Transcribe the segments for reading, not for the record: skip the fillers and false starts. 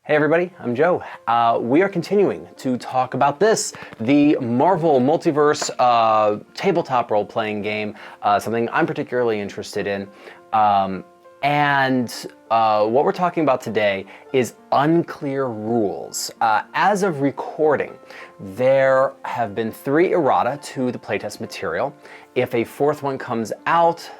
Hey everybody, I'm Joe. We are continuing to talk about this, the Marvel Multiverse tabletop role-playing game, something I'm particularly interested in. What we're talking about today is Unclear rules. As of recording, there have been 3 errata to the playtest material. If a 4th one comes out,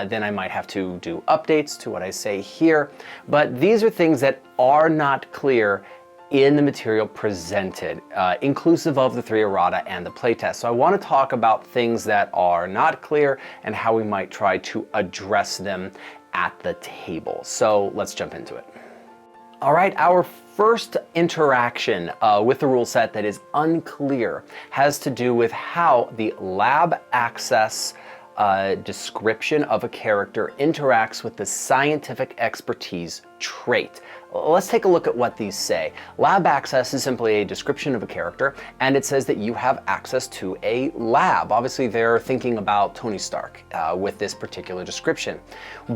then I might have to do updates to what I say here. But these are things that are not clear in the material presented, inclusive of the 3 errata and the playtest. So I want to talk about things that are not clear and how we might try to address them at the table. So let's jump into it. All right, our first interaction with the rule set that is unclear has to do with how the lab access description of a character interacts with the scientific expertise trait. Let's take a look at what these say. Lab access is simply a description of a character, and it says that you have access to a lab. Obviously, they're thinking about Tony Stark with this particular description.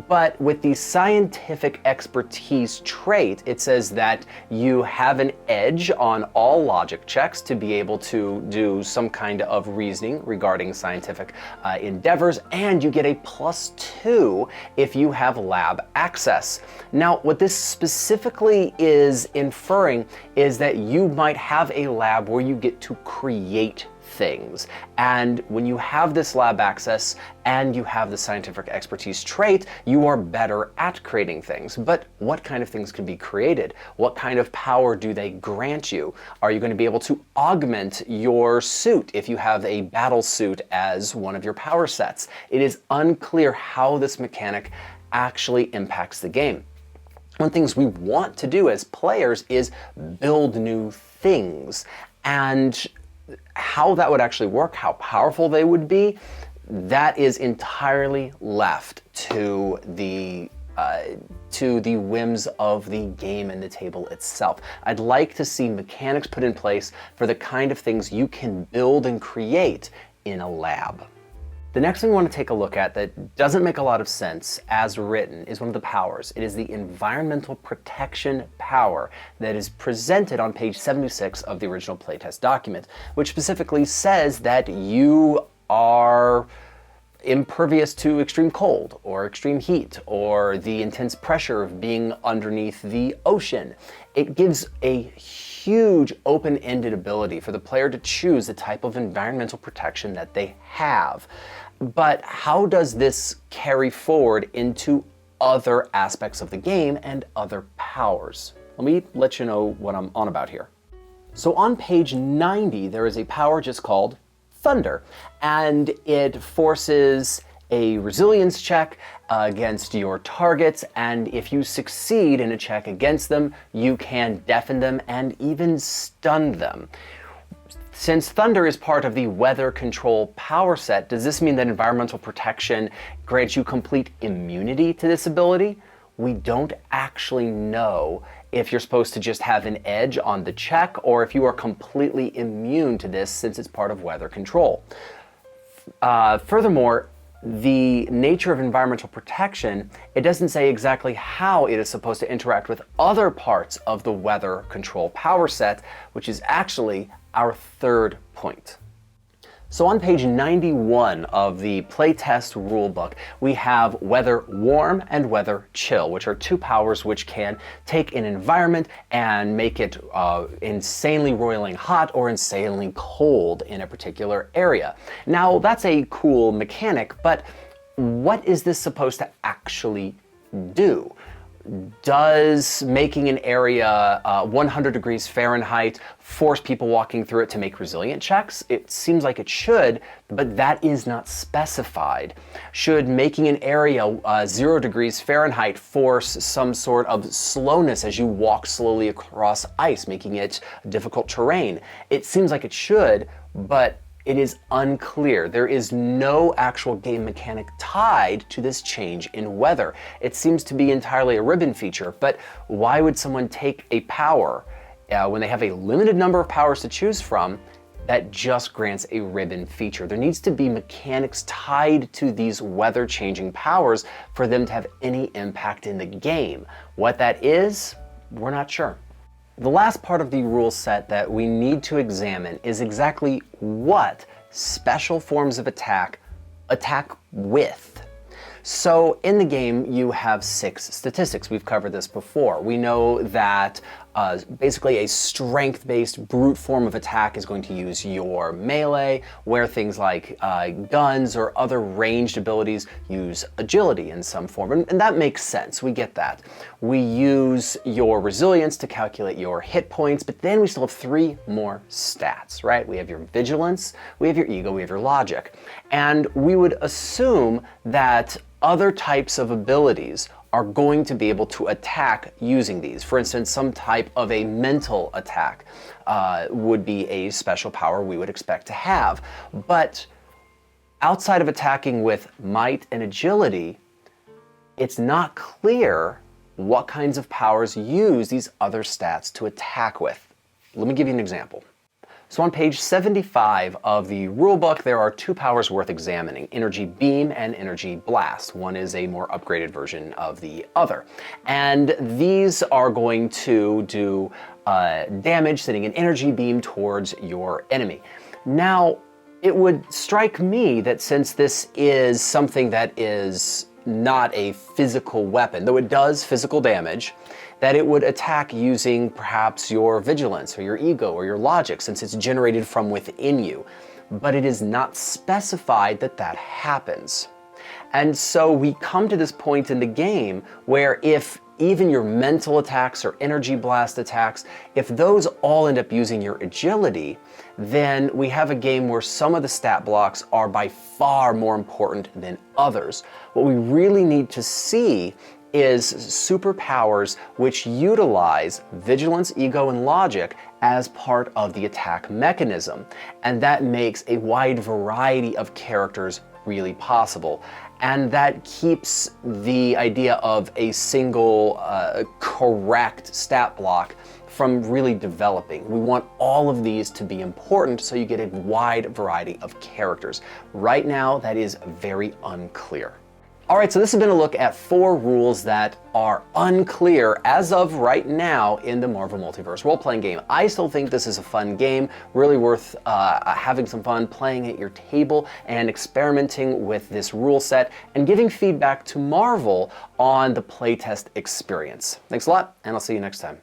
But with the scientific expertise trait, it says that you have an edge on all logic checks to be able to do some kind of reasoning regarding scientific endeavors, and you get a +2 if you have lab access. Now, what this specifically is inferring is that you might have a lab where you get to create things. And when you have this lab access and you have the scientific expertise trait, you are better at creating things. But what kind of things can be created? What kind of power do they grant you? Are you going to be able to augment your suit if you have a battle suit as one of your power sets? It is unclear how this mechanic actually impacts the game. One of the things we want to do as players is build new things, and how that would actually work, how powerful they would be, that is entirely left to the whims of the game and the table itself. I'd like to see mechanics put in place for the kind of things you can build and create in a lab. The next thing we want to take a look at that doesn't make a lot of sense as written is one of the powers. It is the environmental protection power that is presented on page 76 of the original playtest document, which specifically says that you are impervious to extreme cold or extreme heat or the intense pressure of being underneath the ocean. It gives a huge open-ended ability for the player to choose the type of environmental protection that they have. But how does this carry forward into other aspects of the game and other powers? Let me let you know what I'm on about here. So on page 90, there is a power just called Thunder, and it forces a resilience check against your targets, and if you succeed in a check against them, you can deafen them and even stun them. Since Thunder is part of the weather control power set, does this mean that environmental protection grants you complete immunity to this ability? We don't actually know if you're supposed to just have an edge on the check or if you are completely immune to this since it's part of weather control. Furthermore, the nature of environmental protection, it doesn't say exactly how it is supposed to interact with other parts of the weather control power set, which is actually our 3rd point. So on page 91 of the playtest rulebook, we have weather warm and weather chill, which are 2 powers which can take an environment and make it insanely roiling hot or insanely cold in a particular area. Now, that's a cool mechanic, but what is this supposed to actually do? Does making an area 100 degrees Fahrenheit force people walking through it to make resilient checks? It seems like it should, but that is not specified. Should making an area 0 degrees Fahrenheit force some sort of slowness as you walk slowly across ice, making it difficult terrain? It seems like it should, but it is unclear. There is no actual game mechanic tied to this change in weather. It seems to be entirely a ribbon feature, but why would someone take a power when they have a limited number of powers to choose from that just grants a ribbon feature? There needs to be mechanics tied to these weather changing powers for them to have any impact in the game. What that is, we're not sure. The last part of the rule set that we need to examine is exactly what special forms of attack with. So in the game, you have 6 statistics. We've covered this before. We know that basically a strength-based brute form of attack is going to use your melee, where things like guns or other ranged abilities use agility in some form. And that makes sense. We get that. We use your resilience to calculate your hit points, but then we still have 3 more stats, right? We have your vigilance, we have your ego, we have your logic. And we would assume that other types of abilities are going to be able to attack using these. For instance, some type of a mental attack would be a special power we would expect to have. But outside of attacking with might and agility, it's not clear what kinds of powers use these other stats to attack with. Let me give you an example. So on page 75 of the rulebook, there are 2 powers worth examining, Energy Beam and Energy Blast. One is a more upgraded version of the other. And these are going to do damage, sending an energy beam towards your enemy. Now, it would strike me that since this is something that is not a physical weapon, though it does physical damage, that it would attack using perhaps your vigilance or your ego or your logic, since it's generated from within you. But it is not specified that that happens. And so we come to this point in the game where if even your mental attacks or energy blast attacks, if those all end up using your agility, then we have a game where some of the stat blocks are by far more important than others. What we really need to see is superpowers which utilize vigilance, ego, and logic as part of the attack mechanism. And that makes a wide variety of characters really possible. And that keeps the idea of a single correct stat block from really developing. We want all of these to be important so you get a wide variety of characters. Right now, that is very unclear. All right, so this has been a look at 4 rules that are unclear as of right now in the Marvel Multiverse role-playing game. I still think this is a fun game, really worth having some fun playing at your table and experimenting with this rule set and giving feedback to Marvel on the playtest experience. Thanks a lot, and I'll see you next time.